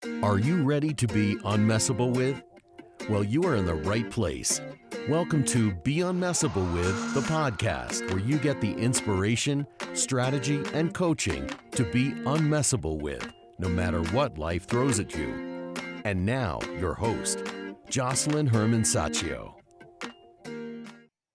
Are you ready to be unmessable with? Well, you are in the right place. Welcome to Be Unmessable With, the podcast where you get the inspiration, strategy, and coaching to be unmessable with, no matter what life throws at you. And now, your host, Josselyne Herman-Saccio.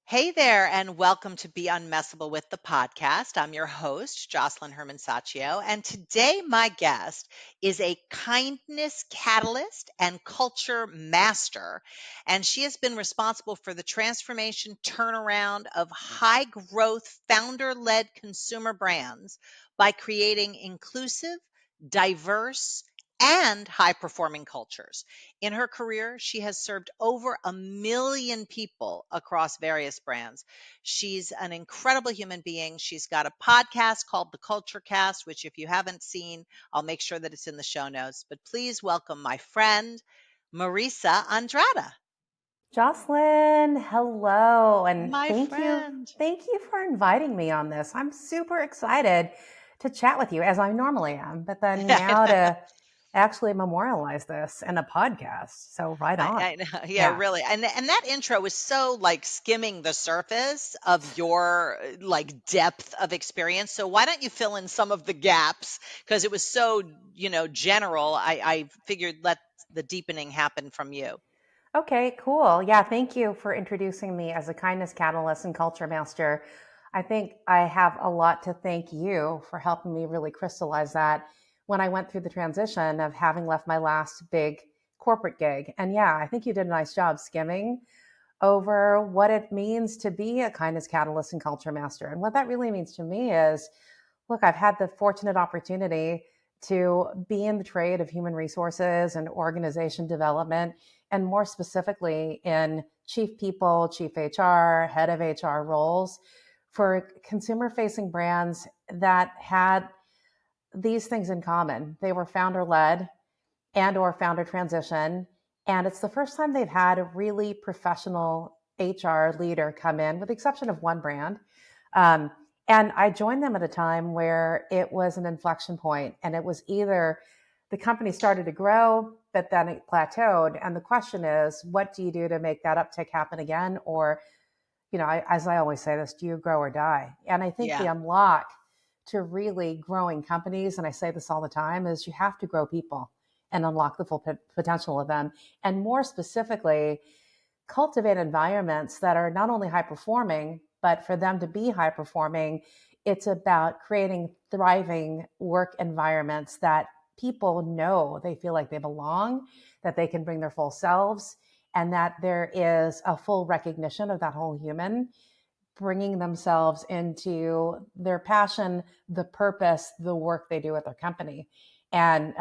Hey there, and welcome to Be Unmessable with the podcast. I'm your host, Josselyne Herman-Saccio, and today my guest is a kindness catalyst and culture master, and she has been responsible for the transformation turnaround of high-growth, founder-led consumer brands by creating inclusive, diverse, and high-performing cultures. In her career, she has served over 1 million people across various brands. She's an incredible human being. She's got a podcast called The Culture Cast, which, if you haven't seen, I'll make sure that it's in the show notes. But please welcome my friend, Marissa Andrada. Josselyne, hello, and My thank you. friend. Thank you for inviting me on this. I'm super excited to chat with you as I normally am, but then now to actually memorialize this in a podcast. So right on. I know. Yeah, Yeah. really. And that intro was so like skimming the surface of your like depth of experience. So why don't you fill in some of the gaps? Because it was so, general. I figured let the deepening happen from you. Okay, cool. Yeah, thank you for introducing me as a kindness catalyst and culture master. I think I have a lot to thank you for helping me really crystallize that when I went through the transition of having left my last big corporate gig. And yeah, I think you did a nice job skimming over what it means to be a kindness catalyst and culture master. And what that really means to me is, look, I've had the fortunate opportunity to be in the trade of human resources and organization development, and more specifically in chief people, chief HR, head of HR roles for consumer facing brands that had these things in common. They were founder led and or founder transition. And it's the first time they've had a really professional HR leader come in, with the exception of one brand. Um, and I joined them at a time where it was an inflection point, and it was either the company started to grow, but then it plateaued. And the question is, what do you do to make that uptick happen again? Or, as I always say this, do you grow or die? And I think the Yeah. unlock to really growing companies, and I say this all the time, is you have to grow people and unlock the full potential of them. And more specifically, cultivate environments that are not only high performing, but for them to be high performing, it's about creating thriving work environments that people know they feel like they belong, that they can bring their full selves, and that there is a full recognition of that whole human bringing themselves into their passion, the purpose, the work they do at their company. And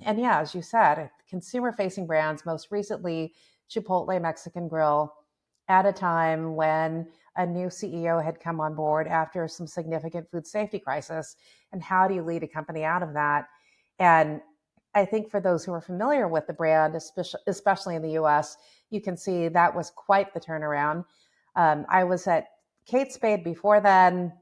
yeah, as you said, consumer facing brands, most recently Chipotle Mexican Grill, at a time when a new CEO had come on board after some significant food safety crisis. And how do you lead a company out of that? And I think for those who are familiar with the brand, especially in the US, you can see that was quite the turnaround. I was at Kate Spade before then,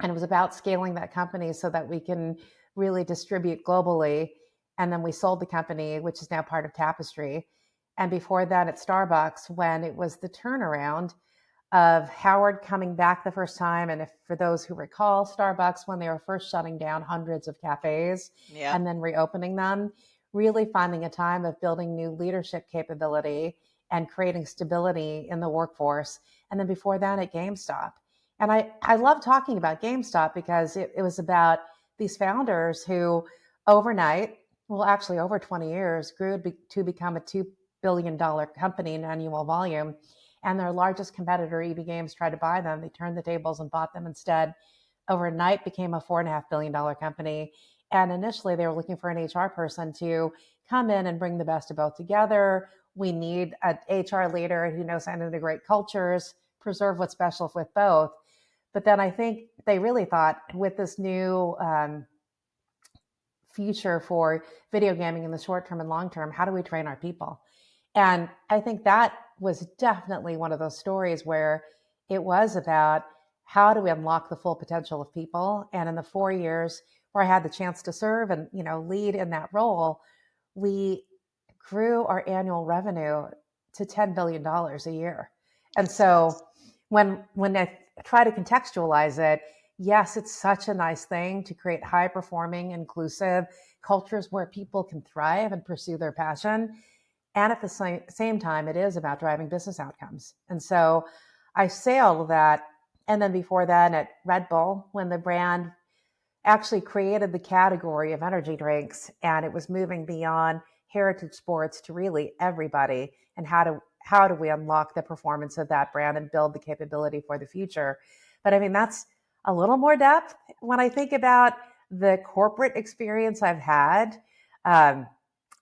and it was about scaling that company so that we can really distribute globally. And then we sold the company, which is now part of Tapestry. And before that, at Starbucks, when it was the turnaround of Howard coming back the first time. And if for those who recall, Starbucks, when they were first shutting down hundreds of cafes Yeah. and then reopening them, really finding a time of building new leadership capability and creating stability in the workforce. And then before that at GameStop. And I love talking about GameStop because it was about these founders who overnight, well, actually over 20 years, grew to become a $2 billion company in annual volume. And their largest competitor, EB Games, tried to buy them. They turned the tables and bought them instead. Overnight became a $4.5 billion company. And initially they were looking for an HR person to come in and bring the best of both together. We need an HR leader who knows how to integrate cultures, preserve what's special with both. But then I think they really thought, with this new future for video gaming in the short term and long term, how do we train our people? And I think that was definitely one of those stories where it was about how do we unlock the full potential of people. And in the 4 years where I had the chance to serve and lead in that role, we grew our annual revenue to $10 billion a year. And That's nice. so when I try to contextualize it, yes, it's such a nice thing to create high performing, inclusive cultures where people can thrive and pursue their passion. And at the same time, it is about driving business outcomes. And so I say all of that. And then before that, at Red Bull, when the brand actually created the category of energy drinks, and it was moving beyond heritage sports to really everybody, and how do we unlock the performance of that brand and build the capability for the future. But I mean, that's a little more depth when I think about the corporate experience I've had. um,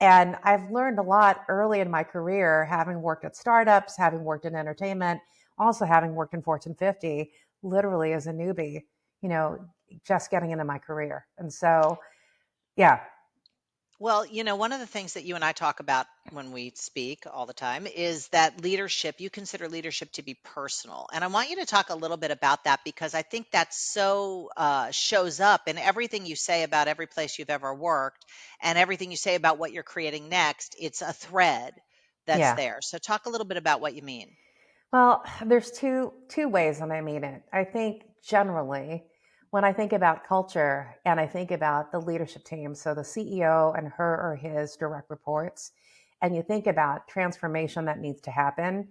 and I've learned a lot early in my career, having worked at startups, having worked in entertainment, also having worked in Fortune 50, literally as a newbie, you know, just getting into my career. And so, yeah, Well, one of the things that you and I talk about when we speak all the time is that leadership, you consider leadership to be personal. And I want you to talk a little bit about that because I think that so shows up in everything you say about every place you've ever worked and everything you say about what you're creating next. It's a thread that's yeah. there. So talk a little bit about what you mean. Well, there's two ways that I mean it. I think generally, when I think about culture and I think about the leadership team, so the CEO and her or his direct reports, and you think about transformation that needs to happen,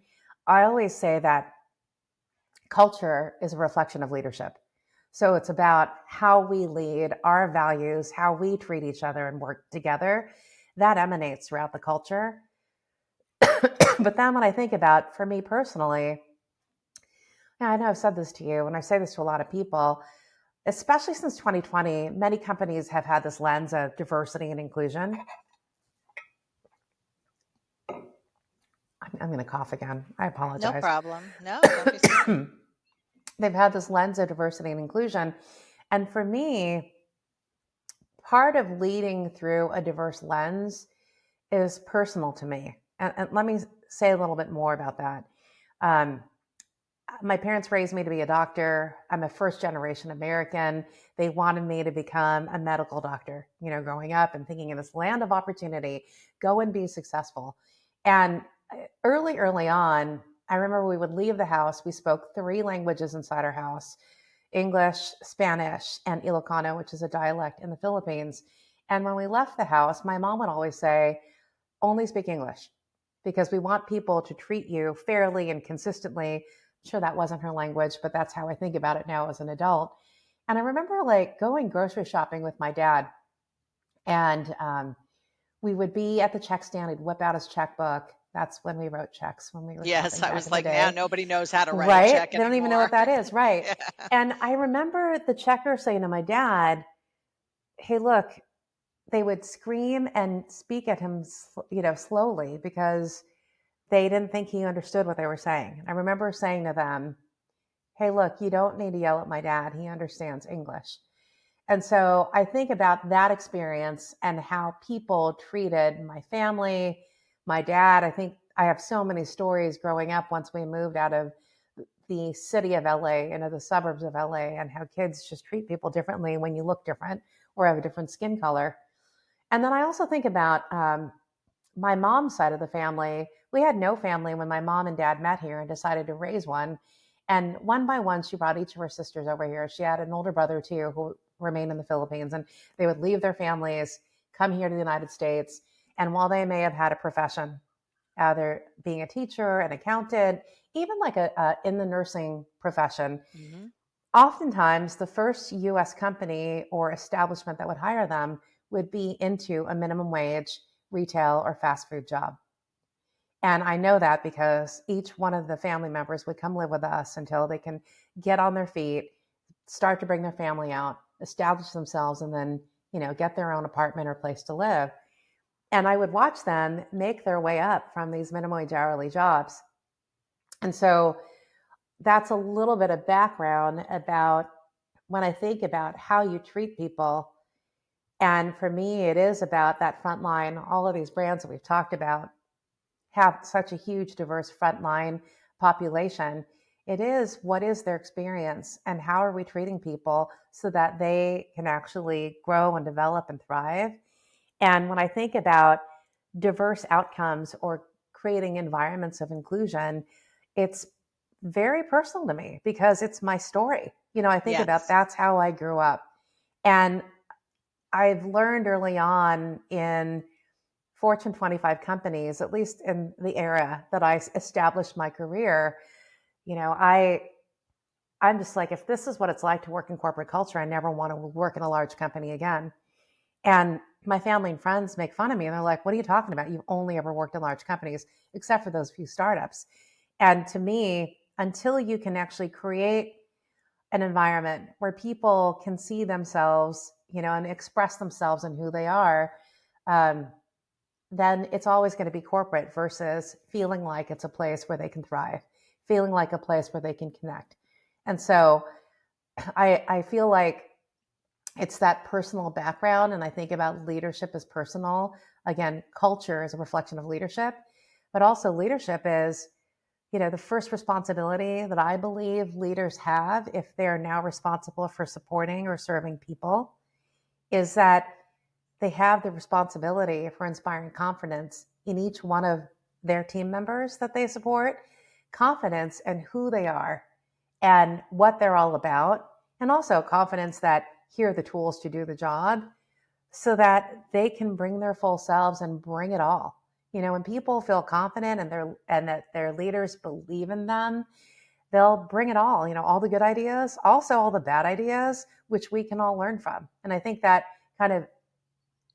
I always say that culture is a reflection of leadership. So it's about how we lead, our values, how we treat each other and work together. That emanates throughout the culture. But then when I think about, for me personally, yeah, I know I've said this to you, and I say this to a lot of people, especially since 2020, many companies have had this lens of diversity and inclusion. I'm going to cough again. I No apologize. problem. No, don't be silly. They've had this lens of diversity and inclusion. And for me, part of leading through a diverse lens is personal to me. And let me say a little bit more about that. Um, my parents raised me to be a doctor. I'm a first generation American. They wanted me to become a medical doctor, growing up and thinking in this land of opportunity, go and be successful. And early on, I remember we would leave the house. We spoke 3 languages inside our house: English, Spanish, and Ilocano, which is a dialect in the Philippines. And when we left the house, my mom would always say, only speak English because we want people to treat you fairly and consistently. I'm sure that wasn't her language, but that's how I think about it now as an adult. And I remember like going grocery shopping with my dad, and we would be at the check stand. He'd whip out his checkbook. That's when we wrote checks, when we were Yes, shopping I back was in the like, now day. nobody knows how to write a Right? check They don't even know anymore. what that is. Right. Yeah. And I remember the checker saying to my dad, hey, look, they would scream and speak at him, slowly because they didn't think he understood what they were saying. I remember saying to them, hey, look, you don't need to yell at my dad. He understands English. And so I think about that experience and how people treated my family, my dad. I think I have so many stories growing up once we moved out of the city of LA into the suburbs of LA, and how kids just treat people differently when you look different or have a different skin color. And then I also think about my mom's side of the family. We had no family when my mom and dad met here and decided to raise one. And one by one, she brought each of her sisters over here. She had an older brother too, who remained in the Philippines, and they would leave their families, come here to the United States. And while they may have had a profession, either being a teacher, an accountant, even like a in the nursing profession, Mhm. oftentimes the first US company or establishment that would hire them would be into a minimum wage retail or fast food job. And I know that because each one of the family members would come live with us until they can get on their feet, start to bring their family out, establish themselves, and then, get their own apartment or place to live. And I would watch them make their way up from these minimum wage hourly jobs. And so that's a little bit of background about when I think about how you treat people. And for me, it is about that front line. All of these brands that we've talked about have such a huge, diverse frontline population. It is, what is their experience and how are we treating people so that they can actually grow and develop and thrive? And when I think about diverse outcomes or creating environments of inclusion, it's very personal to me because it's my story. I think about Yes. that's how I grew up. And I've learned early on in Fortune 25 companies, at least in the era that I established my career, I'm just like, if this is what it's like to work in corporate culture, I never want to work in a large company again. And my family and friends make fun of me and they're like, what are you talking about? You've only ever worked in large companies, except for those few startups. And to me, until you can actually create an environment where people can see themselves, and express themselves and who they are, um, then it's always going to be corporate versus feeling like it's a place where they can thrive, feeling like a place where they can connect. And so I feel like it's that personal background. And I think about leadership as personal. Again, culture is a reflection of leadership, but also leadership is, the first responsibility that I believe leaders have if they're now responsible for supporting or serving people is that they have the responsibility for inspiring confidence in each one of their team members that they support, confidence in who they are and what they're all about, and also confidence that here are the tools to do the job so that they can bring their full selves and bring it all. When people feel confident and that their leaders believe in them, they'll bring it all the good ideas, also all the bad ideas, which we can all learn from. And I think that kind of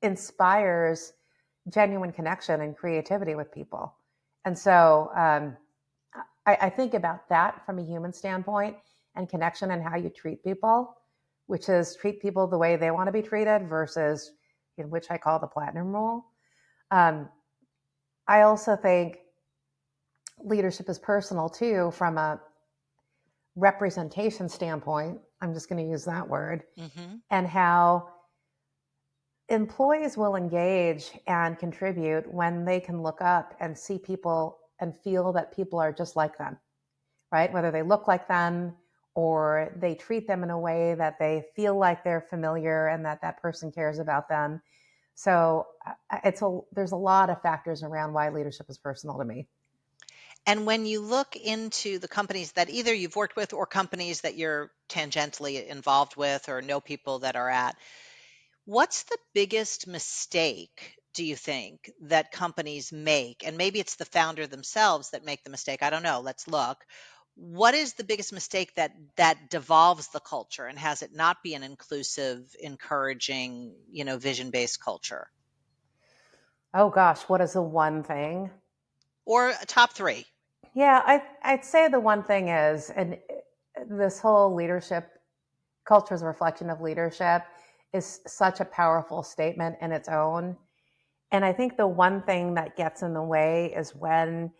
inspires genuine connection and creativity with people. And so I think about that from a human standpoint and connection and how you treat people, which is treat people the way they want to be treated versus which I call the platinum rule. I also think leadership is personal too from a representation standpoint. I'm just going to use that word. Mm-hmm. And how employees will engage and contribute when they can look up and see people and feel that people are just like them, right? Whether they look like them or they treat them in a way that they feel like they're familiar and that person cares about them. So there's a lot of factors around why leadership is personal to me. And when you look into the companies that either you've worked with or companies that you're tangentially involved with or know people that are at, what's the biggest mistake, do you think, that companies make? And maybe it's the founder themselves that make the mistake. I don't know. Let's look. What is the biggest mistake that devolves the culture and has it not be an inclusive, encouraging, vision-based culture? Oh gosh, what is the one thing? Or a top three? Yeah, I'd say the one thing is, and this whole leadership culture is a reflection of leadership is such a powerful statement in its own. And I think the one thing that gets in the way is when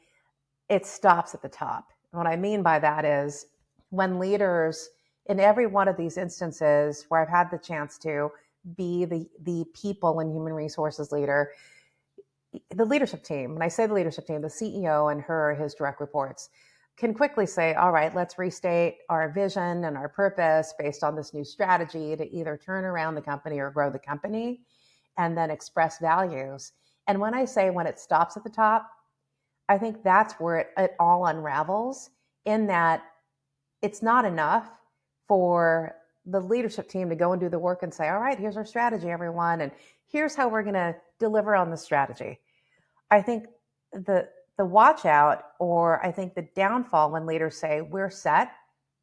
it stops at the top. And what I mean by that is when leaders, in every one of these instances where I've had the chance to be the people and human resources leader, the leadership team, when I say the leadership team, the CEO and his direct reports can quickly say, all right, let's restate our vision and our purpose based on this new strategy to either turn around the company or grow the company, and then express values. And when I say when it stops at the top, I think that's where it all unravels, in that it's not enough for the leadership team to go and do the work and say, all right, here's our strategy, everyone, and here's how we're going to deliver on the strategy. I think the watch out, or I think the downfall when leaders say we're set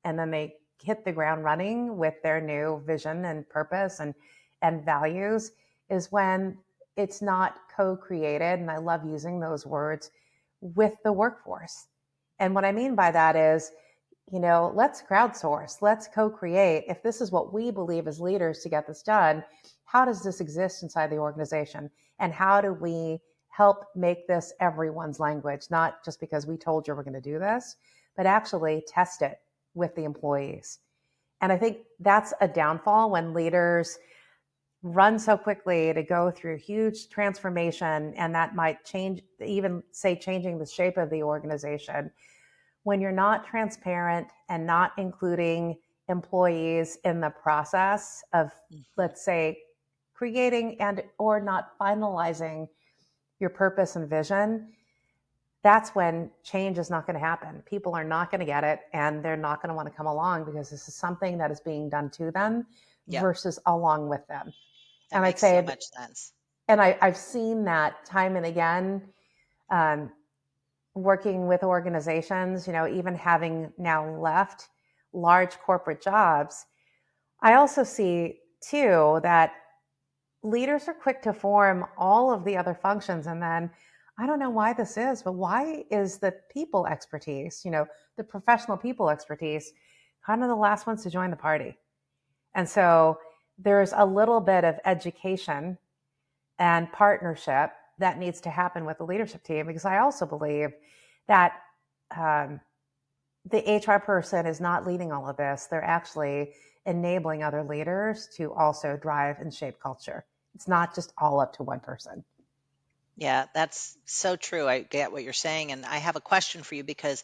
and then they hit the ground running with their new vision and purpose and values, is when it's not co-created, and I love using those words, with the workforce. And what I mean by that is, let's crowdsource, let's co-create. If this is what we believe as leaders to get this done, how does this exist inside the organization? And how do we help make this everyone's language, not just because we told you we're going to do this, but actually test it with the employees. And I think that's a downfall when leaders run so quickly to go through huge transformation, and that might change, even say changing the shape of the organization, when you're not transparent and not including employees in the process of, let's say, creating and or not finalizing your purpose and vision, that's when change is not going to happen. People are not going to get it, and they're not going to want to come along because this is something that is being done to them Yep. versus along with them. That And I'd makes so say, much sense. and I've seen that time and again, um, working with organizations, even having now left large corporate jobs. I also see too that leaders are quick to form all of the other functions. And then I don't know why this is, but why is the people expertise, the professional people expertise, kind of the last ones to join the party? And so there's a little bit of education and partnership that needs to happen with the leadership team, because I also believe that the HR person is not leading all of this. They're actually enabling other leaders to also drive and shape culture. It's not just all up to one person. Yeah, that's so true. I get what you're saying. And I have a question for you, because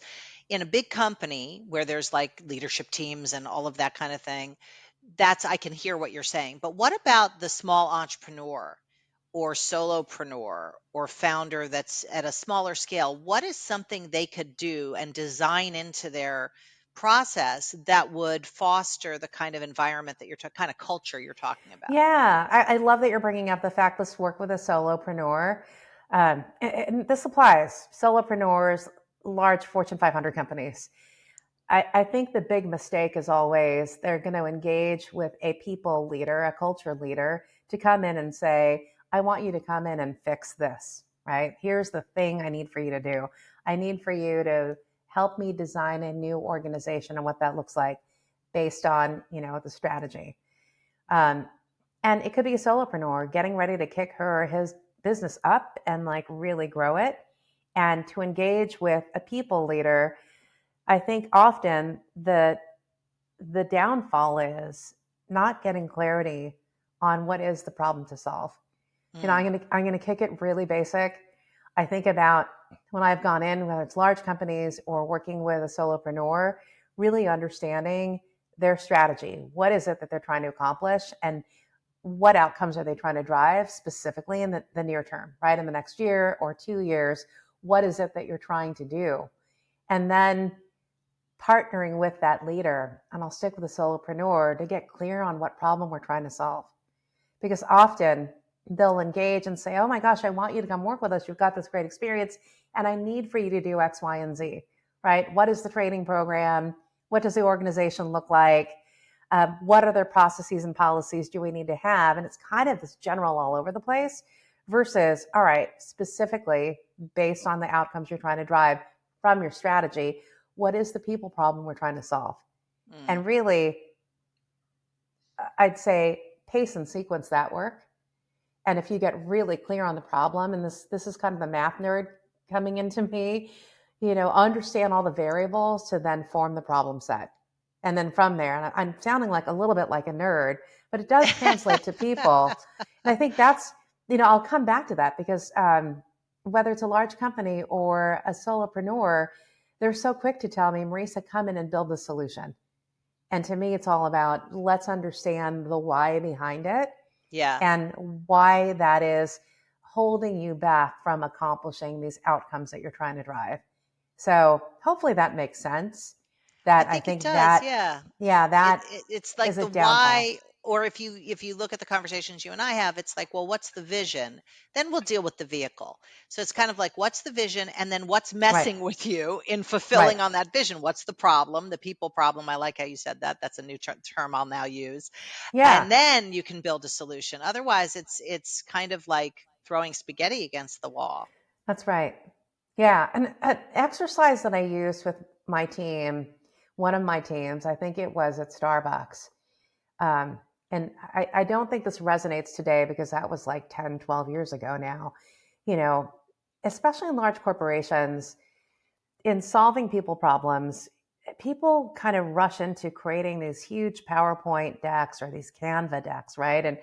in a big company where there's like leadership teams and all of that kind of thing, I can hear what you're saying. But what about the small entrepreneur or solopreneur or founder that's at a smaller scale? What is something they could do and design into their process that would foster the kind of environment that kind of culture you're talking about? Yeah, I love that you're bringing up the fact, let's work with a solopreneur. And this applies, solopreneurs, large Fortune 500 companies. I think the big mistake is always they're going to engage with a people leader, a culture leader, to come in and say, I want you to come in and fix this, right? Here's the thing I need for you to do. I need for you to help me design a new organization and what that looks like based on, the strategy. Um, and it could be a solopreneur getting ready to kick her or his business up and like really grow it. And to engage with a people leader, I think often the downfall is not getting clarity on what is the problem to solve. Mm, I'm gonna kick it really basic. I think about when I've gone in, whether it's large companies or working with a solopreneur, really understanding their strategy. What is it that they're trying to accomplish, and what outcomes are they trying to drive specifically in the near term, right? In the next year or 2 years, what is it that you're trying to do? And then partnering with that leader, and I'll stick with the solopreneur, to get clear on what problem we're trying to solve. Because often they'll engage and say, oh my gosh, I want you to come work with us. You've got this great experience, and I need for you to do X, Y, and Z, right? What is the training program? What does the organization look like? What other processes and policies do we need to have? And it's kind of this general all over the place versus, all right, specifically based on the outcomes you're trying to drive from your strategy, what is the people problem we're trying to solve? mm. And really, I'd say pace and sequence that work. And if you get really clear on the problem, and this is kind of the math nerd coming into me, understand all the variables to then form the problem set. And then from there, and I'm sounding like a little bit like a nerd, but it does translate to people. And I think that's, I'll come back to that because whether it's a large company or a solopreneur, they're so quick to tell me, Marissa, come in and build the solution. And to me, it's all about let's understand the why behind it Yeah. and why that is holding you back from accomplishing these outcomes that you're trying to drive. So hopefully that makes sense. I That I think it think does. that, Yeah. yeah, that It's is like a the downfall. why, or if you look at the conversations you and I have, it's like, well, what's the vision? Then we'll deal with the vehicle. So it's kind of like, what's the vision, and then what's Right, messing with you in right. fulfilling on that vision? What's the problem? The people problem. I like how you said that. That's a new term I'll now use. Yeah, And then you can build a solution. Otherwise, it's kind of like throwing spaghetti against the wall. that's right. Yeah. And an exercise that I used with my team, one of my teams, I think it was at Starbucks. Um, and I don't think this resonates today because that was like 10, 12 years ago now. You know, especially in large corporations, in solving people problems, people kind of rush into creating these huge PowerPoint decks or these Canva decks, right? And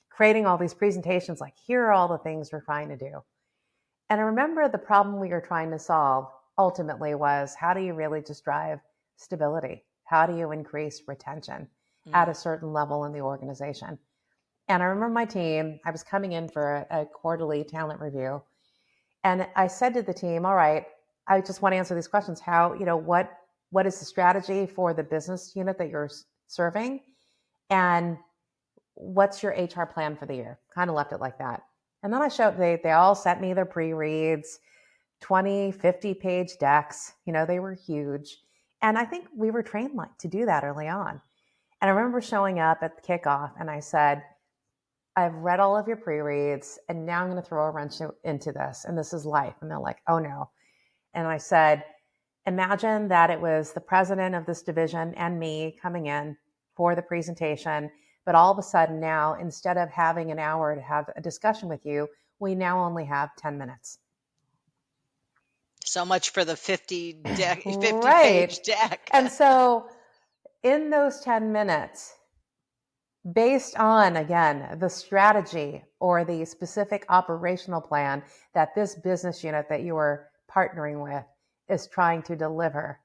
creating all these presentations like, here are all the things we're trying to do. And I remember the problem we were trying to solve ultimately was, how do you really just drive stability? How do you increase retention at a Mm, certain level in the organization? And I remember my team, I was coming in for a quarterly talent review. And I said to the team, all right, I just want to answer these questions. How, what is the strategy for the business unit that you're serving? And what's your HR plan for the year? Kind of left it like that. And then they all sent me their pre-reads, 20, 50-page decks. They were huge. And I think we were trained to do that early on. And I remember showing up at the kickoff and I said, I've read all of your pre-reads and now I'm going to throw a wrench into this. And this is life. And they're like, oh no. And I said, imagine that it was the president of this division and me coming in for the presentation. But all of a sudden now, instead of having an hour to have a discussion with you, we now only have 10 minutes. So much for the 50 Right. page deck. And so in those 10 minutes, based on, again, the strategy or the specific operational plan that this business unit that you are partnering with is trying to deliver,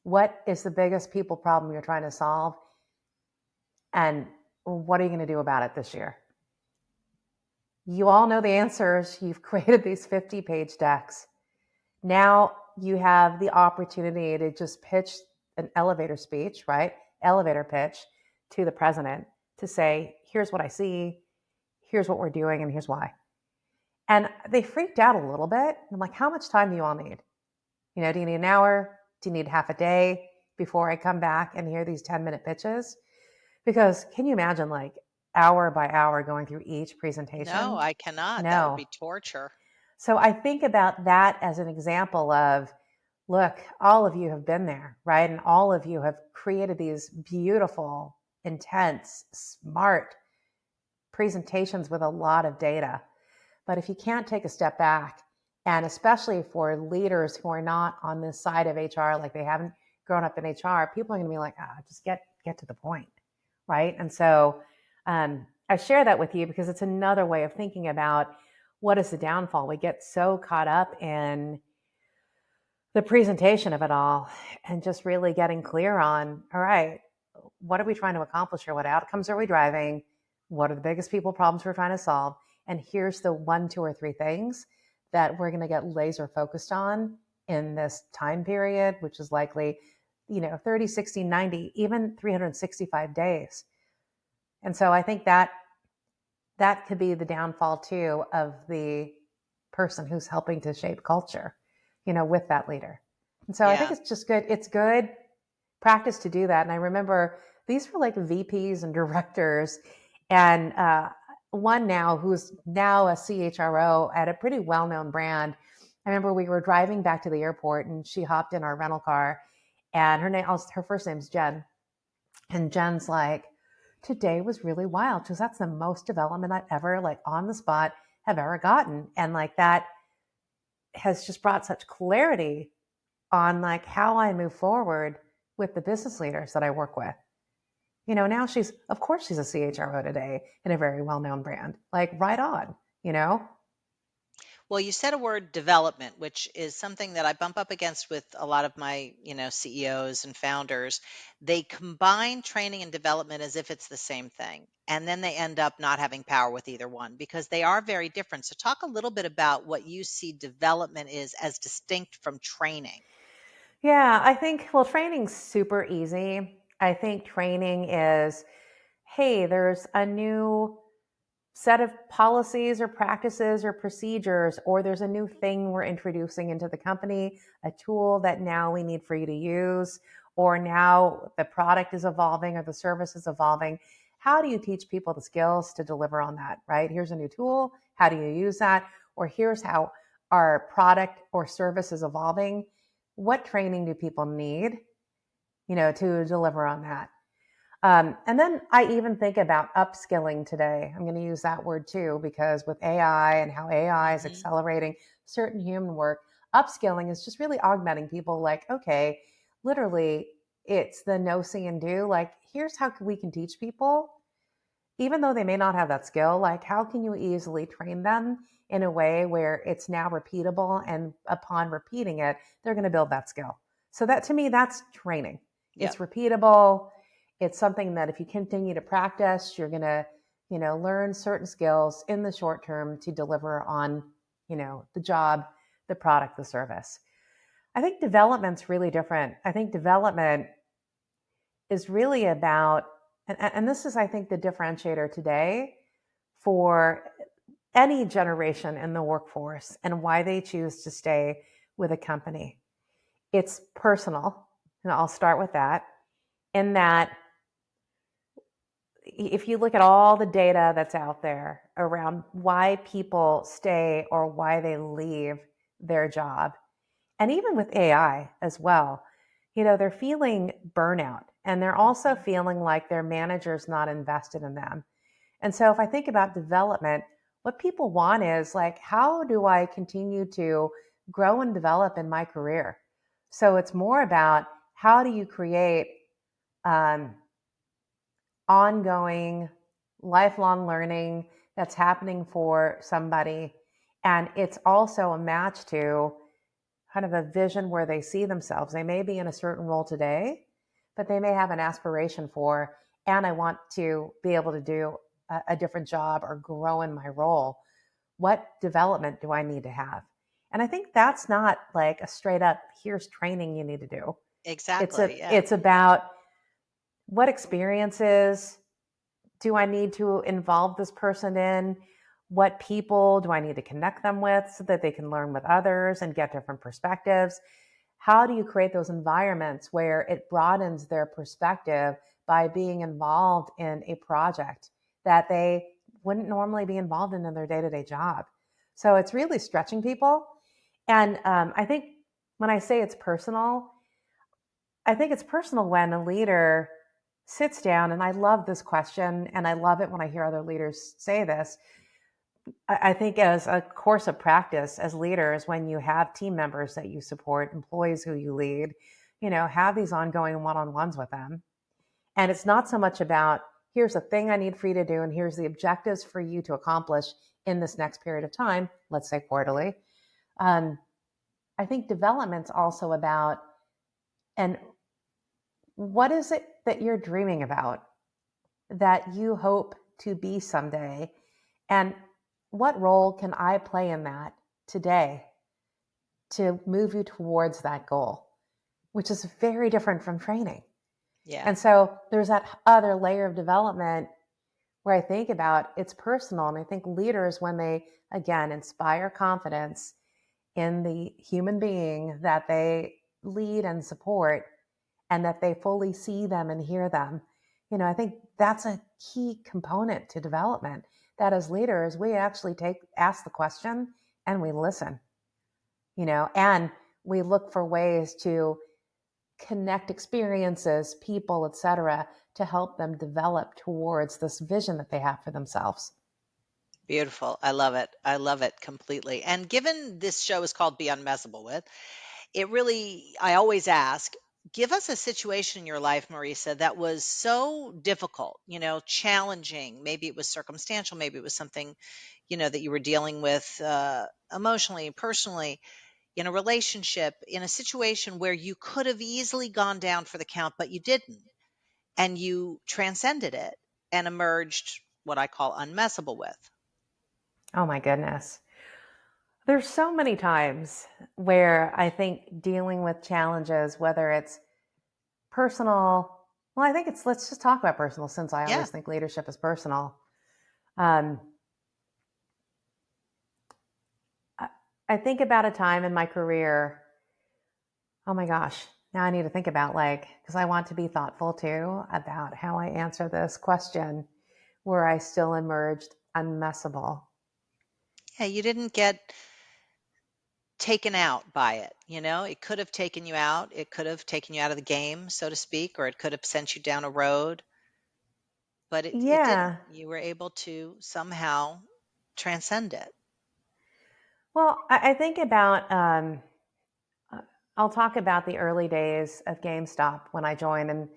what is the biggest people problem you're trying to solve? And what are you going to do about it this year? You all know the answers. You've created these 50-page decks. Now you have the opportunity to just pitch an elevator speech, right? Elevator pitch to the president to say, here's what I see, here's what we're doing, and here's why. And they freaked out a little bit. I'm like, how much time do you all need? Do you need an hour? Do you need half a day before I come back and hear these 10-minute pitches? Because can you imagine hour by hour going through each presentation? No, I cannot. No. That would be torture. So I think about that as an example of, look, all of you have been there, right? And all of you have created these beautiful, intense, smart presentations with a lot of data. But if you can't take a step back, and especially for leaders who are not on this side of HR, like they haven't grown up in HR, people are going to be like, just get to the point, right? And so I share that with you because it's another way of thinking about what is the downfall. We get so caught up in the presentation of it all and just really getting clear on, all right, what are we trying to accomplish here? What outcomes are we driving? What are the biggest people problems we're trying to solve? And here's the 1, 2, or 3 things that we're going to get laser focused on in this time period, which is likely, 30, 60, 90, even 365 days. And so I think that could be the downfall too of the person who's helping to shape culture, with that leader. And so I think it's just good. It's good practice to do that. And I remember these were like VPs and directors and one now who's now a CHRO at a pretty well-known brand. I remember we were driving back to the airport and she hopped in our rental car and her first name's Jen. And Jen's like, today was really wild because that's the most development I've ever on the spot have ever gotten. And that has just brought such clarity on how I move forward with the business leaders that I work with. Now of course she's a CHRO today in a very well-known brand, right on. Well, you said a word, development, which is something that I bump up against with a lot of my, CEOs and founders. They combine training and development as if it's the same thing. And then they end up not having power with either one because they are very different. So talk a little bit about what you see development is as distinct from training. Yeah, I think, training's super easy. I think training is, hey, there's a new set of policies or practices or procedures, or there's a new thing we're introducing into the company, a tool that now we need for you to use, or now the product is evolving or the service is evolving. How do you teach people the skills to deliver on that, right? Here's a new tool. How do you use that? Or here's how our product or service is evolving. What training do people need, to deliver on that? And then I even think about upskilling today. I'm going to use that word too, because with AI and how AI is accelerating certain human work, upskilling is just really augmenting people okay, literally it's the know, see, and do. Here's how we can teach people, even though they may not have that skill, how can you easily train them in a way where it's now repeatable, and upon repeating it, they're going to build that skill. So that to me, that's training. It's repeatable. It's something that if you continue to practice, you're going to, learn certain skills in the short term to deliver on, the job, the product, the service. I think development's really different. I think development is really about, and this is, I think, the differentiator today for any generation in the workforce and why they choose to stay with a company. It's personal, and I'll start with that, in that if you look at all the data that's out there around why people stay or why they leave their job, and even with AI as well, they're feeling burnout, and they're also feeling like their manager's not invested in them. And so if I think about development, what people want is like, how do I continue to grow and develop in my career? So it's more about how do you create ongoing, lifelong learning that's happening for somebody. And it's also a match to kind of a vision where they see themselves. They may be in a certain role today, but they may have an aspiration for, and I want to be able to do a different job or grow in my role. What development do I need to have? And I think that's not like a straight up, here's training you need to do. Exactly. It's about what experiences do I need to involve this person in? What people do I need to connect them with so that they can learn with others and get different perspectives? How do you create those environments where it broadens their perspective by being involved in a project that they wouldn't normally be involved in their day-to-day job? So it's really stretching people. And I think when I say it's personal, I think it's personal when a leader sits down, and I love this question, and I love it when I hear other leaders say this. I think as a course of practice as leaders, when you have team members that you support, employees who you lead, have these ongoing one-on-ones with them. And it's not so much about, here's a thing I need for you to do, and here's the objectives for you to accomplish in this next period of time, let's say quarterly. I think development's also about, and what is it that you're dreaming about that you hope to be someday? And what role can I play in that today to move you towards that goal, which is very different from training. Yeah. And so there's that other layer of development where I think about it's personal. And I think leaders, when they, again, inspire confidence in the human being that they lead and support, and that they fully see them and hear them, I think that's a key component to development, that as leaders, we actually ask the question and we listen, and we look for ways to connect experiences, people, etc., to help them develop towards this vision that they have for themselves. Beautiful. I love it. I love it completely. And given this show is called Be Unmessable With, I always ask, give us a situation in your life, Marissa, that was so difficult, challenging. Maybe it was circumstantial. Maybe it was something, that you were dealing with emotionally, personally, in a relationship, in a situation where you could have easily gone down for the count, but you didn't. And you transcended it and emerged what I call unmessable with. Oh my goodness. There's so many times where I think dealing with challenges, whether it's personal, well, I think let's just talk about personal, since I Yeah. always think leadership is personal. I I think about a time in my career, oh my gosh, now I need to think about, because I want to be thoughtful too about how I answer this question, where I still emerged unmessable. Yeah, you didn't get taken out by it. It could have taken you out. It could have taken you out of the game, so to speak, or it could have sent you down a road, but it didn't. Yeah. You were able to somehow transcend it. Well, I think about, I'll talk about the early days of GameStop when I joined, and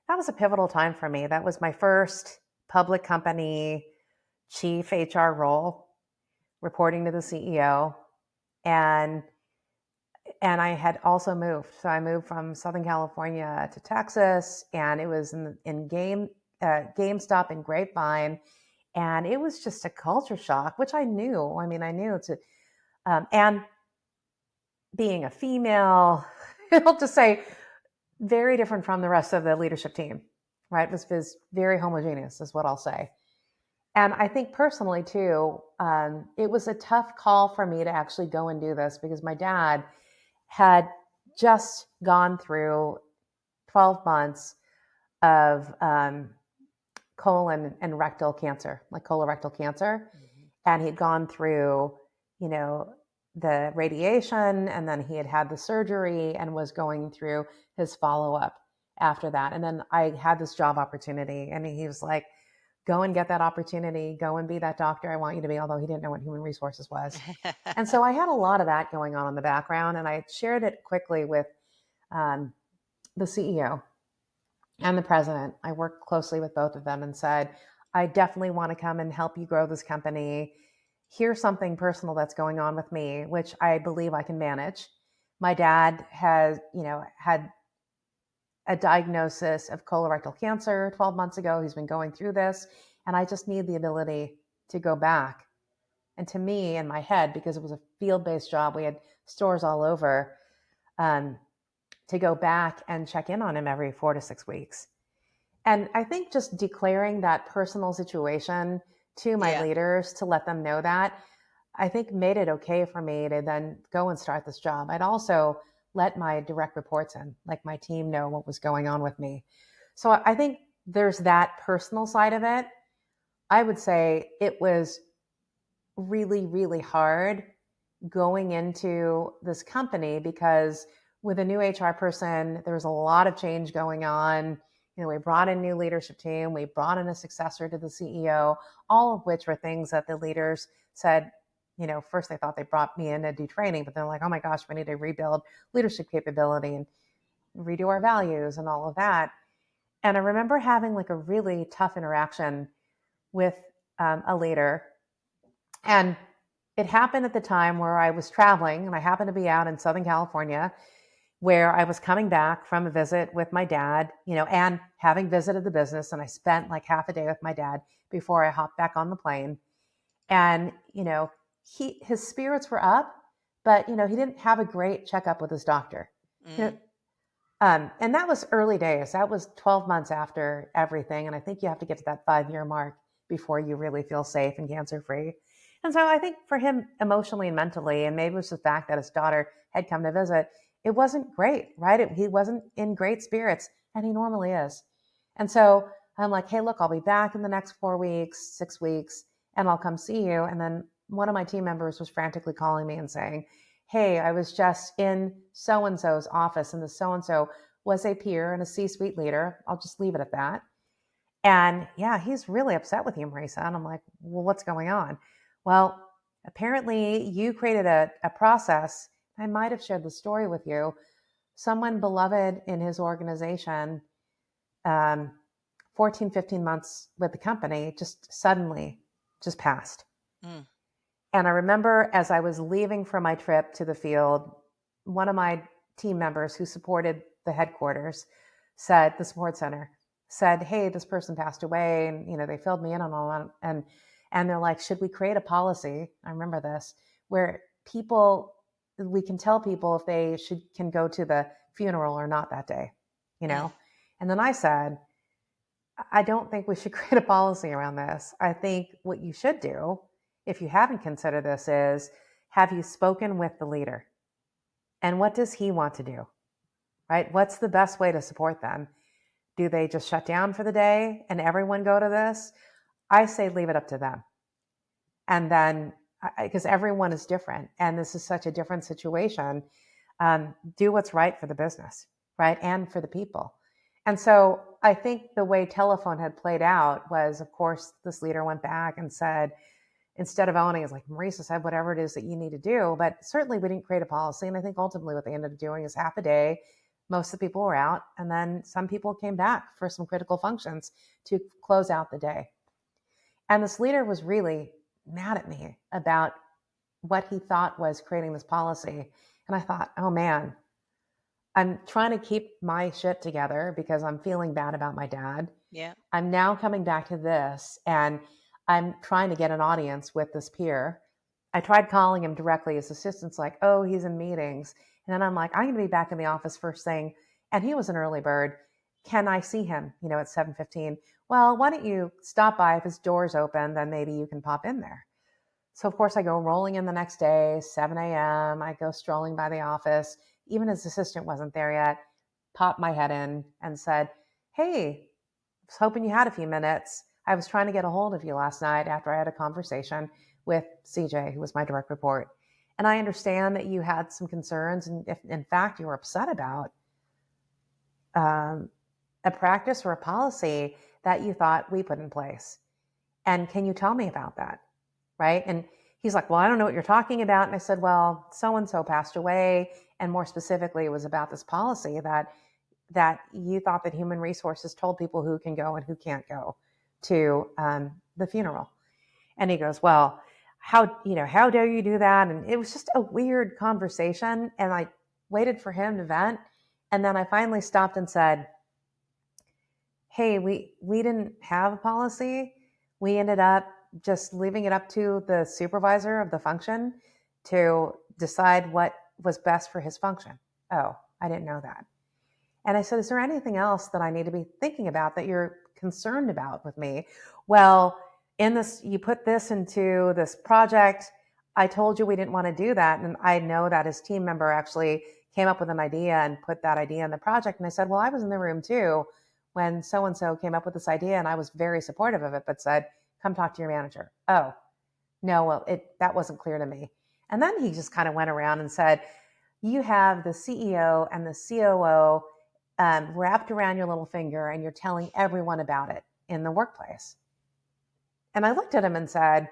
that was a pivotal time for me. That was my first public company chief HR role, reporting to the CEO. And And I had also moved. So I moved from Southern California to Texas, and it was in GameStop in Grapevine. And it was just a culture shock, which I knew. I mean, I knew to, and being a female, I'll just say very different from the rest of the leadership team, right? It was very homogeneous is what I'll say. And I think personally too, it was a tough call for me to actually go and do this because my dad had just gone through 12 months of colon and rectal cancer, like colorectal cancer. Mm-hmm. And he'd gone through, the radiation, and then he had the surgery and was going through his follow-up after that. And then I had this job opportunity, and he was like, go and get that opportunity, go and be that doctor I want you to be, although he didn't know what human resources was. And so I had a lot of that going on in the background, and I shared it quickly with the CEO and the president. I worked closely with both of them and said, I definitely want to come and help you grow this company. Here's something personal that's going on with me, which I believe I can manage. My dad has, had a diagnosis of colorectal cancer 12 months ago. He's been going through this, and I just need the ability to go back. And to me, in my head, because it was a field-based job, we had stores all over, to go back and check in on him every 4 to 6 weeks. And I think just declaring that personal situation to my leaders to let them know that, I think made it okay for me to then go and start this job. I'd also let my direct reports in, like my team, know what was going on with me. So I think there's that personal side of it. I would say it was really, really hard going into this company because with a new HR person, there was a lot of change going on. We brought in new leadership team. We brought in a successor to the CEO, all of which were things that the leaders said, first they thought they brought me in to do training, but they're like, oh my gosh, we need to rebuild leadership capability and redo our values and all of that. And I remember having like a really tough interaction with a leader. And it happened at the time where I was traveling, and I happened to be out in Southern California where I was coming back from a visit with my dad, and having visited the business. And I spent like half a day with my dad before I hopped back on the plane. And, his spirits were up, but, he didn't have a great checkup with his doctor. Mm. And that was early days. That was 12 months after everything. And I think you have to get to that 5-year mark before you really feel safe and cancer-free. And so I think for him emotionally and mentally, and maybe it was the fact that his daughter had come to visit, it wasn't great, right? He wasn't in great spirits, and he normally is. And so I'm like, hey, look, I'll be back in the next 4 weeks, 6 weeks, and I'll come see you. And then one of my team members was frantically calling me and saying, hey, I was just in so-and-so's office, and the so-and-so was a peer and a C-suite leader. I'll just leave it at that. And yeah, he's really upset with you, Marissa. And I'm like, well, what's going on? Well, apparently you created a process. I might have shared the story with you. Someone beloved in his organization, 14, 15 months with the company, just suddenly just passed. Mm. And I remember as I was leaving for my trip to the field, one of my team members who supported the headquarters said, the support center, said, hey, this person passed away. And, they filled me in on all that. And they're like, should we create a policy? I remember this, where we can tell people if they can go to the funeral or not that day, And then I said, I don't think we should create a policy around this. I think what you should do, if you haven't considered this, is have you spoken with the leader? And what does he want to do? Right? What's the best way to support them? Do they just shut down for the day and everyone go to this? I say leave it up to them. And then, because everyone is different and this is such a different situation, do what's right for the business, right? And for the people. And so I think the way telephone had played out was, of course, this leader went back and said, instead of owning, it's like, Marissa said, whatever it is that you need to do. But certainly we didn't create a policy. And I think ultimately what they ended up doing is half a day, most of the people were out. And then some people came back for some critical functions to close out the day. And this leader was really mad at me about what he thought was creating this policy. And I thought, oh man, I'm trying to keep my shit together because I'm feeling bad about my dad. Yeah. I'm now coming back to this and I'm trying to get an audience with this peer. I tried calling him directly. His assistant's like, oh, he's in meetings. And then I'm like, I'm going to be back in the office first thing. And he was an early bird. Can I see him, at 7:15? Well, why don't you stop by? If his door's open, then maybe you can pop in there. So of course I go rolling in the next day, 7 a.m. I go strolling by the office. Even his assistant wasn't there yet. Popped my head in and said, hey, I was hoping you had a few minutes. I was trying to get a hold of you last night after I had a conversation with CJ, who was my direct report. And I understand that you had some concerns, and if in fact you were upset about a practice or a policy that you thought we put in place. And can you tell me about that? Right? And he's like, well, I don't know what you're talking about. And I said, well, so-and-so passed away. And more specifically, it was about this policy that you thought that human resources told people who can go and who can't go to the funeral. And he goes, well, how dare you do that? And it was just a weird conversation. And I waited for him to vent. And then I finally stopped and said, hey, we didn't have a policy. We ended up just leaving it up to the supervisor of the function to decide what was best for his function. Oh, I didn't know that. And I said, is there anything else that I need to be thinking about that you're concerned about with me? Well, you put this into this project. I told you we didn't want to do that. And I know that his team member actually came up with an idea and put that idea in the project. And I said, well, I was in the room too when so-and-so came up with this idea, and I was very supportive of it, but said, come talk to your manager. Oh, no, well, that wasn't clear to me. And then he just kind of went around and said, you have the CEO and the COO wrapped around your little finger, and you're telling everyone about it in the workplace. And I looked at him and said,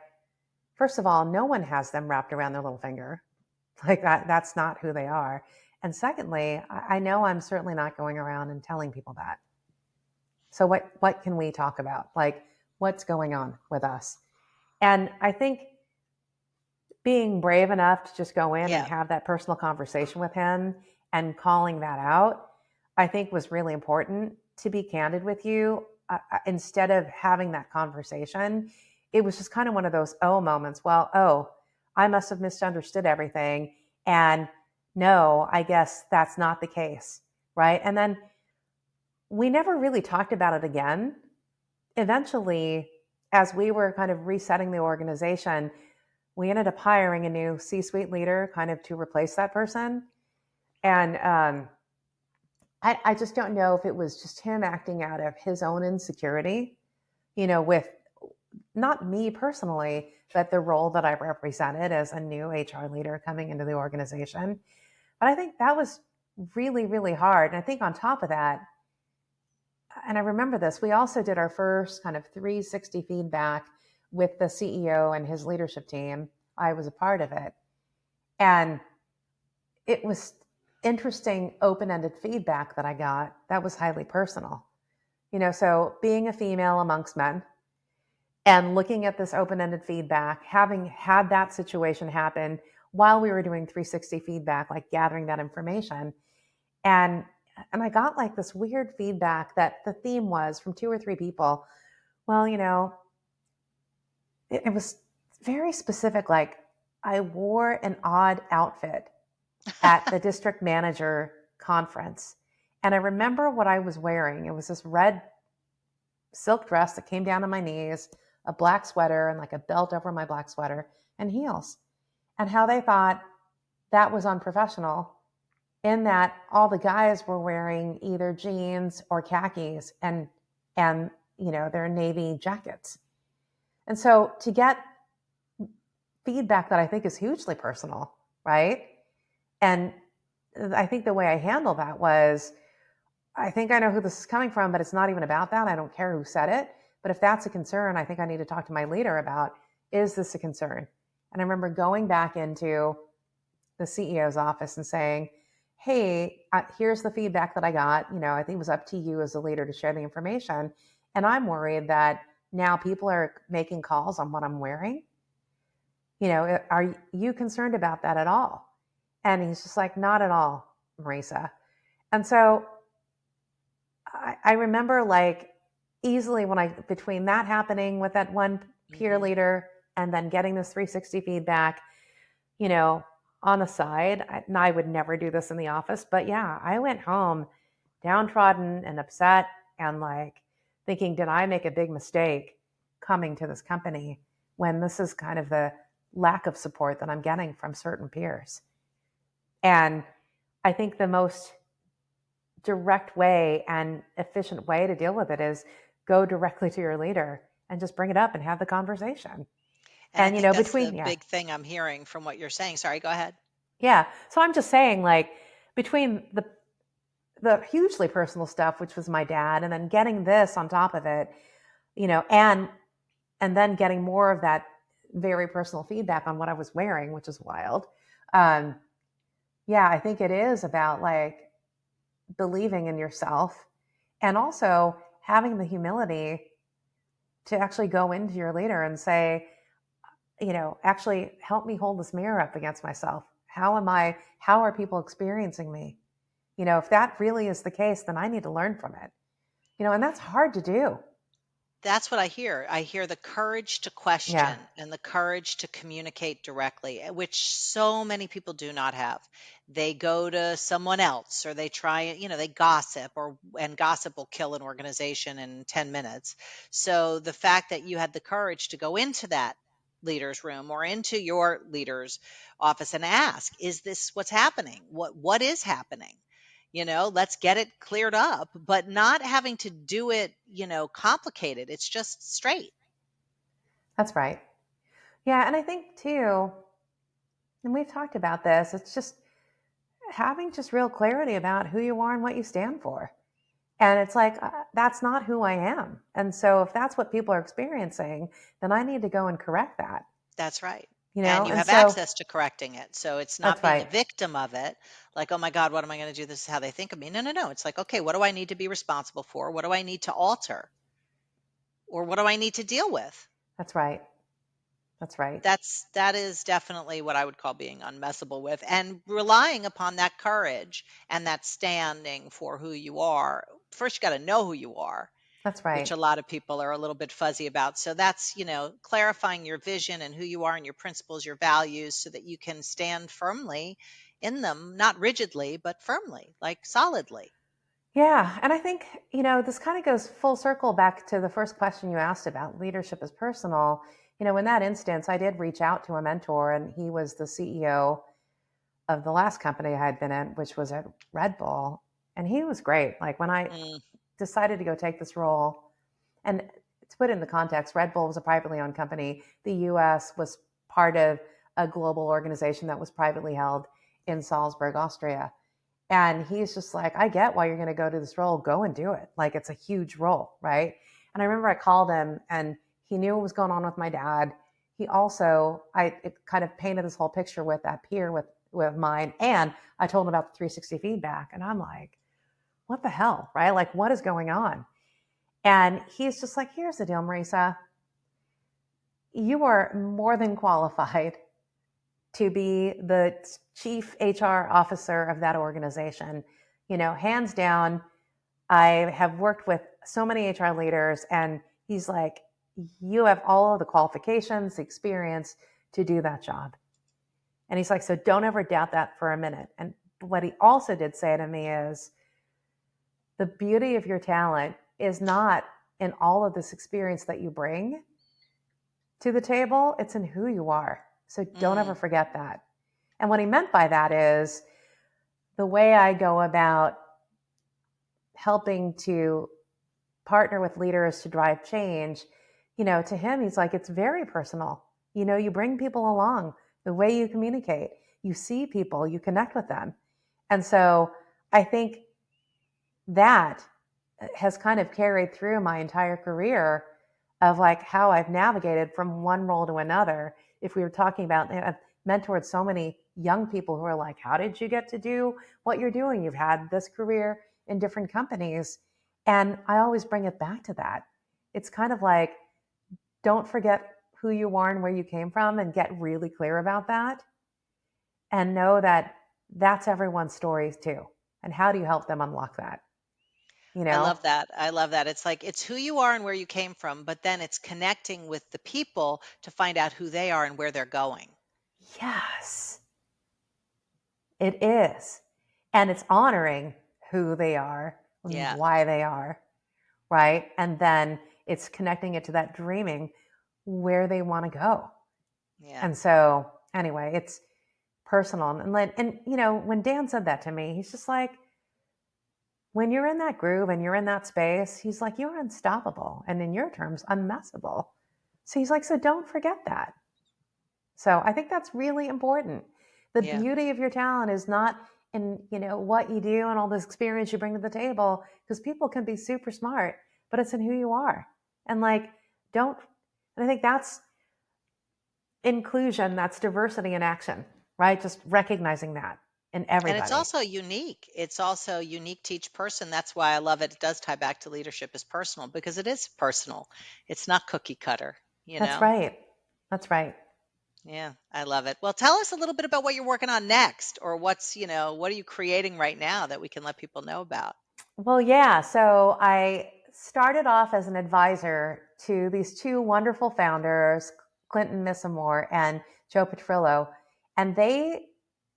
first of all, no one has them wrapped around their little finger. Like that's not who they are. And secondly, I know I'm certainly not going around and telling people that. So what can we talk about? Like, what's going on with us? And I think being brave enough to just go in and have that personal conversation with him and calling that out, I think was really important. To be candid with you, instead of having that conversation, it was just kind of one of those moments. Well, I must have misunderstood everything. And no, I guess that's not the case, right? And then we never really talked about it again. Eventually, as we were kind of resetting the organization, we ended up hiring a new C-suite leader kind of to replace that person. And I just don't know if it was just him acting out of his own insecurity, with not me personally, but the role that I represented as a new HR leader coming into the organization. But I think that was really, really hard. And I think on top of that, and I remember this, we also did our first kind of 360 feedback with the CEO and his leadership team. I was a part of it. And it was interesting, open-ended feedback that I got that was highly personal. So being a female amongst men and looking at this open-ended feedback, having had that situation happen while we were doing 360 feedback, like gathering that information. And I got like this weird feedback that the theme was from 2 or 3 people. Well, it was very specific. Like I wore an odd outfit at the district manager conference. And I remember what I was wearing. It was this red silk dress that came down to my knees, a black sweater and like a belt over my black sweater and heels. And how they thought that was unprofessional, in that all the guys were wearing either jeans or khakis and their navy jackets. And so to get feedback that I think is hugely personal, right? And I think the way I handled that was, I think I know who this is coming from, but it's not even about that. I don't care who said it. But if that's a concern, I think I need to talk to my leader about, is this a concern? And I remember going back into the CEO's office and saying, hey, here's the feedback that I got. I think it was up to you as a leader to share the information. And I'm worried that now people are making calls on what I'm wearing. Are you concerned about that at all? And he's just like, not at all, Marissa. And so I remember like easily between that happening with that one peer Mm-hmm. leader and then getting this 360 feedback, you know, on the side, and I would never do this in the office, but yeah, I went home downtrodden and upset and like thinking, did I make a big mistake coming to this company when this is kind of the lack of support that I'm getting from certain peers? And I think the most direct way and efficient way to deal with it is go directly to your leader and just bring it up and have the conversation. And I And, think that's the between, yeah, big thing I'm hearing from what you're saying. Sorry, go ahead. yeah. So I'm just saying, like, between the hugely personal stuff, which was my dad, and then getting this on top of it, and then getting more of that very personal feedback on what I was wearing, which is wild. Um, yeah, I think it is about like believing in yourself and also having the humility to actually go into your leader and say, actually help me hold this mirror up against myself. How are people experiencing me? If that really is the case, then I need to learn from it. And that's hard to do. That's what I hear. I hear the courage to Yeah. question and the courage to communicate directly, which so many people do not have. They go to someone else or they try, they gossip and gossip will kill an organization in 10 minutes. So the fact that you had the courage to go into that leader's room or into your leader's office and ask, is this what's happening? What is happening? Let's get it cleared up, but not having to do it, complicated. It's just straight. That's right. Yeah. And I think too, and we've talked about this, it's just having just real clarity about who you are and what you stand for. And it's like, that's not who I am. And so if that's what people are experiencing, then I need to go and correct that, That's right. And you And have so access to correcting it. So it's not that's being a right. victim of it. Like, oh my God, what am I going to do? This is how they think of me. No, no, no. It's like, okay, what do I need to be responsible for? What do I need to alter? Or what do I need to deal with? That's right. That's right. That is definitely what I would call being unmessable with, and relying upon that courage and that standing for who you are. First, you got to know who you are, That's which right. a lot of people are a little bit fuzzy about. So that's, clarifying your vision and who you are and your principles, your values, so that you can stand firmly in them, not rigidly, but firmly, like solidly. Yeah. And I think, this kind of goes full circle back to the first question you asked about leadership is personal. In that instance, I did reach out to a mentor, and he was the CEO of the last company I had been in, which was at Red Bull. And he was great. Like when I Mm, decided to go take this role, and to put it into context, Red Bull was a privately owned company. The US was part of a global organization that was privately held in Salzburg, Austria. And he's just like, I get why you're going to go to this role. Go and do it. Like, it's a huge role, right? And I remember I called him, and he knew what was going on with my dad. He also, it kind of painted this whole picture with that peer with mine. And I told him about the 360 feedback. And I'm like, what the hell, right? Like, what is going on? And he's just like, here's the deal, Marissa. You are more than qualified to be the chief HR officer of that organization. Hands down, I have worked with so many HR leaders, and he's like, you have all of the qualifications, the experience to do that job. And he's like, so don't ever doubt that for a minute. And what he also did say to me is, the beauty of your talent is not in all of this experience that you bring to the table, it's in who you are. So don't ever mm, forget that. And what he meant by that is the way I go about helping to partner with leaders to drive change, to him, he's like, it's very personal. You bring people along, the way you communicate, you see people, you connect with them. And so I think that has kind of carried through my entire career of like how I've navigated from one role to another. If we were talking about, I've mentored so many young people who are like, how did you get to do what you're doing? You've had this career in different companies. And I always bring it back to that. It's kind of like, don't forget who you are and where you came from, and get really clear about that. And know that that's everyone's stories too. And how do you help them unlock that? You I know? love that. I love that. It's like it's who you are and where you came from, but then it's connecting with the people to find out who they are and where they're going. Yes, it is. And it's honoring who they are and Yeah. why they are, right? And then it's connecting it to that dreaming where they want to go. Yeah. And so, anyway, it's personal. And you know, when Dan said that to me, he's just like, when you're in that groove and you're in that space, he's like, you're unstoppable. And in your terms, unmessable. So he's like, so don't forget that. So I think that's really important. The Yeah. beauty of your talent is not in, you know, what you do and all this experience you bring to the table, because people can be super smart, but it's in who you are. And like, don't, and I think that's inclusion, that's diversity in action, right? Just recognizing that in And it's everybody. also unique. It's also unique to each person. That's why I love it. It does tie back to leadership as personal because it is personal. It's not cookie cutter, you That's know? right. That's right. Yeah, I love it. Well, tell us a little bit about what you're working on next or what are you creating right now that we can let people know about? Well, yeah. So I started off as an advisor to these two wonderful founders, Clinton Missamore and Joe Petrillo. And they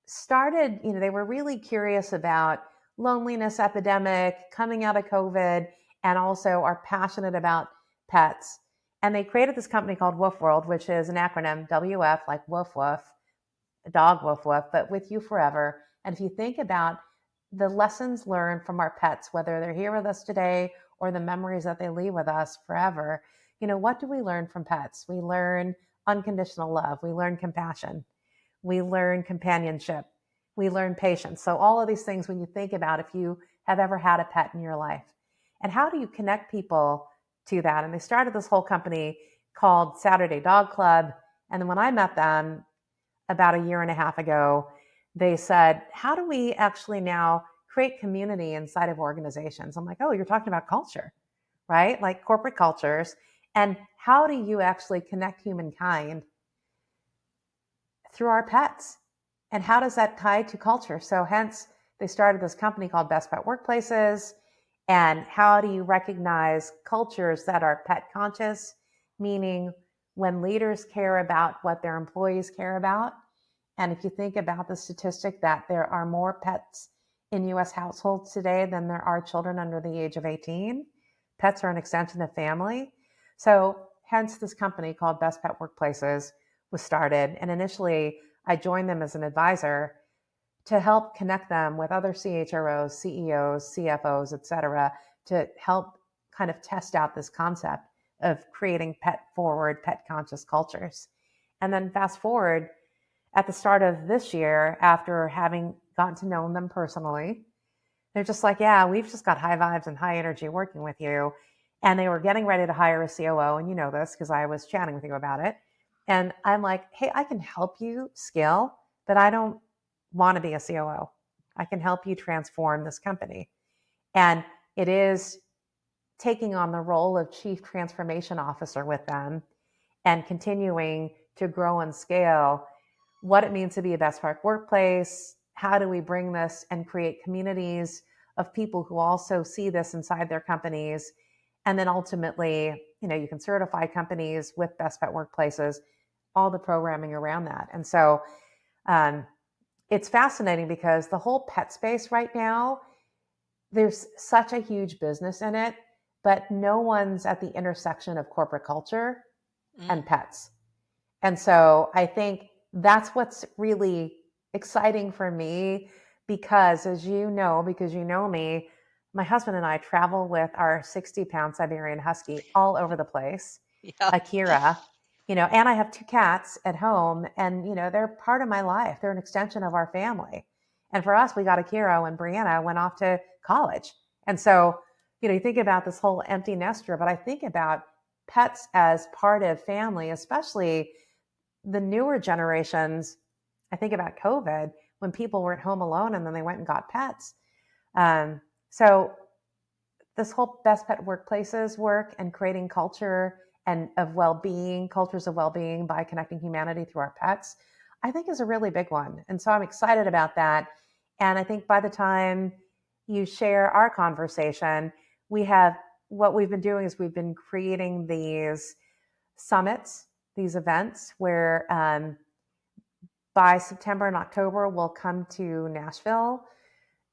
started, you know, they were really curious about loneliness epidemic, coming out of COVID, and also are passionate about pets. And they created this company called Woof World, which is an acronym WF, like woof woof, dog woof woof, but with you forever. And if you think about the lessons learned from our pets, whether they're here with us today or the memories that they leave with us forever, you know, what do we learn from pets? We learn unconditional love. We learn compassion. We learn companionship. We learn patience. So all of these things, when you think about if you have ever had a pet in your life, and how do you connect people to that? And they started this whole company called Saturday Dog Club. And then when I met them, about a year and a half ago, they said, how do we actually now create community inside of organizations? I'm like, oh, you're talking about culture, right? Like corporate cultures. And how do you actually connect humankind through our pets? And how does that tie to culture? So hence they started this company called Best Pet Workplaces. And how do you recognize cultures that are pet conscious, meaning when leaders care about what their employees care about? And if you think about the statistic that there are more pets in US households today than there are children under the age of 18, pets are an extension of family. So hence this company called Best Pet Workplaces was started. And initially I joined them as an advisor to help connect them with other CHROs, CEOs, CFOs, et cetera, to help kind of test out this concept of creating pet forward, pet conscious cultures. And then fast forward at the start of this year, after having gotten to know them personally, they're just like, yeah, we've just got high vibes and high energy working with you. And they were getting ready to hire a COO. And you know this because I was chatting with you about it. And I'm like, hey, I can help you scale, but I don't want to be a COO. I can help you transform this company. And it is taking on the role of chief transformation officer with them and continuing to grow and scale what it means to be a best park workplace. How do we bring this and create communities of people who also see this inside their companies? And then ultimately, you know, you can certify companies with best pet workplaces, all the programming around that. And so it's fascinating because the whole pet space right now, there's such a huge business in it, but no one's at the intersection of corporate culture Mm. and pets. And so I think that's what's really exciting for me because, as you know, because you know me, my husband and I travel with our 60-pound Siberian Husky all over the place, Yeah. Akira, you know, and I have two cats at home and, you know, they're part of my life. They're an extension of our family. And for us, we got Akira when Brianna went off to college. And so, you know, you think about this whole empty nester, but I think about pets as part of family, especially the newer generations. I think about COVID when people were at home alone and then they went and got pets. So this whole best pet workplaces work and creating culture and of well-being, cultures of well-being by connecting humanity through our pets, I think is a really big one. And so I'm excited about that. And I think by the time you share our conversation, what we've been doing is we've been creating these summits, these events where by September and October, we'll come to Nashville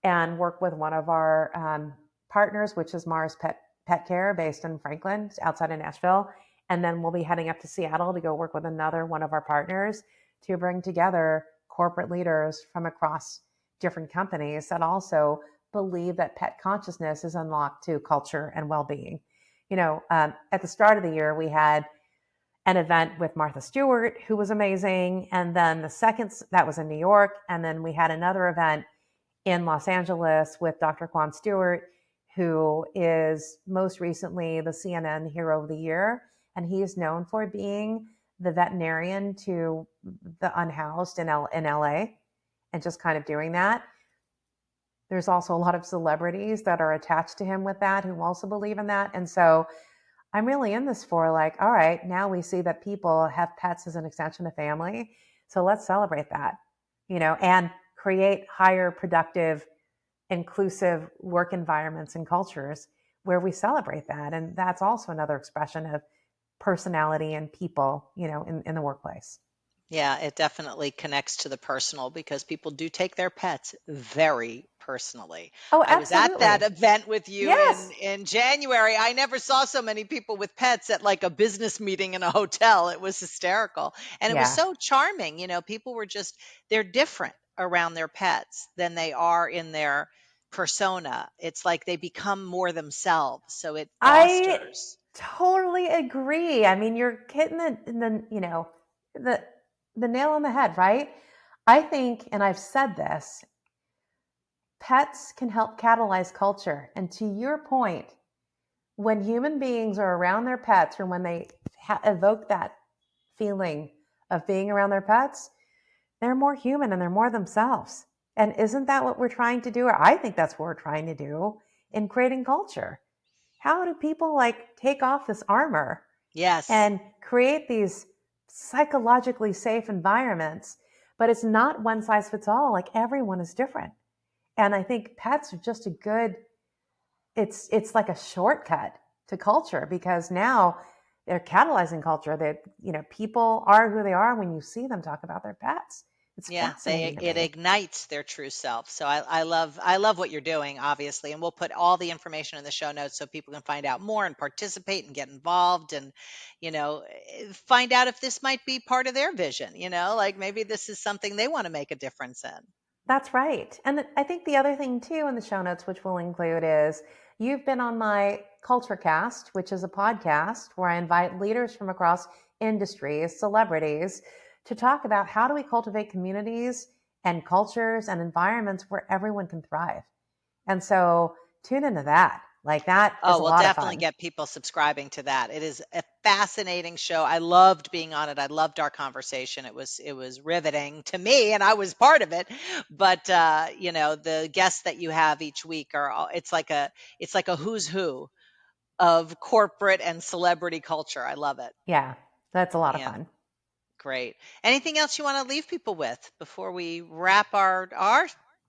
and work with one of our partners, which is Mars Pet Care, based in Franklin, outside of Nashville. And then we'll be heading up to Seattle to go work with another one of our partners to bring together corporate leaders from across different companies that also believe that pet consciousness is unlocked to culture and well-being. At the start of the year, we had an event with Martha Stewart, who was amazing. And then the second, that was in New York. And then we had another event in Los Angeles with Dr. Quan Stewart, who is most recently the CNN Hero of the Year. And he is known for being the veterinarian to the unhoused in LA and just kind of doing that. There's also a lot of celebrities that are attached to him with that who also believe in that. And so I'm really in this for like, all right, now we see that people have pets as an extension of family. So let's celebrate that, and create higher productive, inclusive work environments and cultures where we celebrate that. And that's also another expression of personality and people, in the workplace. Yeah, it definitely connects to the personal because people do take their pets very personally. Oh, I was at that absolutely. event with you in Yes. in January. I never saw so many people with pets at like a business meeting in a hotel. It was hysterical. And it was Yeah. so charming. People were just they're different around their pets than they are in their persona. It's like they become more themselves. So it I fosters. totally agree. I mean, you're hitting the the nail on the head, right? I think, and I've said this, pets can help catalyze culture. And to your point, when human beings are around their pets or when they evoke that feeling of being around their pets, they're more human and they're more themselves. And isn't that what we're trying to do? Or I think that's what we're trying to do in creating culture. How do people like take off this armor Yes. and create these psychologically safe environments? But it's not one size fits all. Like everyone is different. And I think pets are just a good, it's like a shortcut to culture because now they're catalyzing culture. That people are who they are when you see them talk about their pets. It's Yeah, they fascinating to it me. ignites their true self. So I love what you're doing, obviously, and we'll put all the information in the show notes so people can find out more and participate and get involved and find out if this might be part of their vision. Like maybe this is something they want to make a difference in. That's right. And I think the other thing too in the show notes, which we'll include, is you've been on my Culture Cast, which is a podcast where I invite leaders from across industries, celebrities, to talk about how do we cultivate communities and cultures and environments where everyone can thrive. And so tune into that. Like that is Oh, a we'll lot of definitely fun. get people subscribing to that. It is a fascinating show. I loved being on it. I loved our conversation. It was riveting to me and I was part of it. But the guests that you have each week it's like a who's who of corporate and celebrity culture. I love it. Yeah, that's a lot of Yeah, fun. great. Anything else you want to leave people with before we wrap our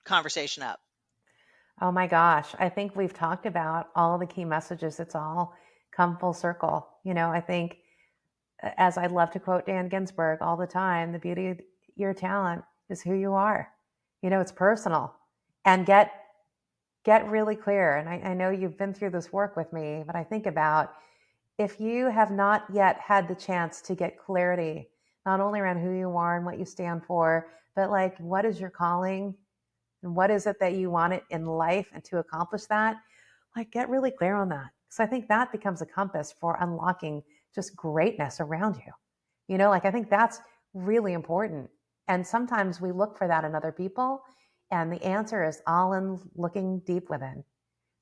conversation up? Oh my gosh. I think we've talked about all the key messages. It's all come full circle. I think, as I love to quote Dan Ginsburg all the time, the beauty of your talent is who you are. It's personal. And get really clear. And I know you've been through this work with me, but I think about if you have not yet had the chance to get clarity, not only around who you are and what you stand for, but like what is your calling and what is it that you want it in life and to accomplish that, like get really clear on that. So I think that becomes a compass for unlocking just greatness around you. Like I think that's really important. And sometimes we look for that in other people, and the answer is all in looking deep within.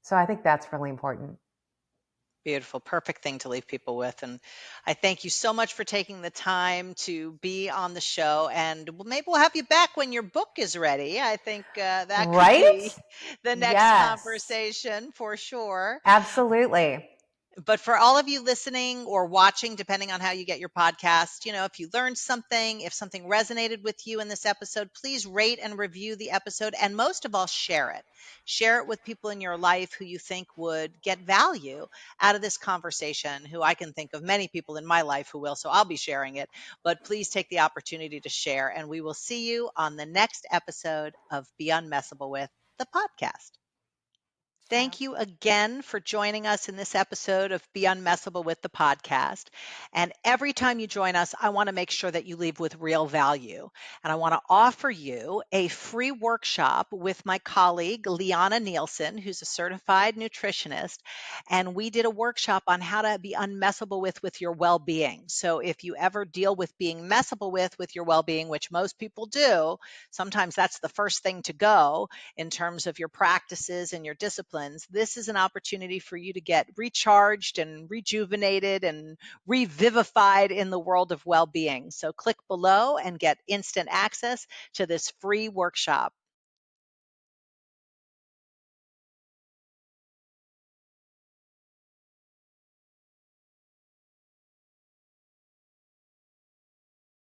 So I think that's really important. Beautiful. Perfect thing to leave people with. And I thank you so much for taking the time to be on the show. And maybe we'll have you back when your book is ready. I think that could Right? be the next Yes, conversation for sure. absolutely. But for all of you listening or watching, depending on how you get your podcast, if you learned something, if something resonated with you in this episode, please rate and review the episode. And most of all, share it. Share it with people in your life who you think would get value out of this conversation, who I can think of many people in my life who will. So I'll be sharing it. But please take the opportunity to share. And we will see you on the next episode of Be Unmessable With, the podcast. Ciao. Thank you again for joining us in this episode of Be Unmessable with the podcast. And every time you join us, I want to make sure that you leave with real value. And I want to offer you a free workshop with my colleague, Liana Nielsen, who's a certified nutritionist. And we did a workshop on how to be unmessable with your well-being. So if you ever deal with being messable with your well-being, which most people do, sometimes that's the first thing to go in terms of your practices and your disciplines. This is an opportunity for you to get recharged and rejuvenated and revivified in the world of well-being. So click below and get instant access to this free workshop.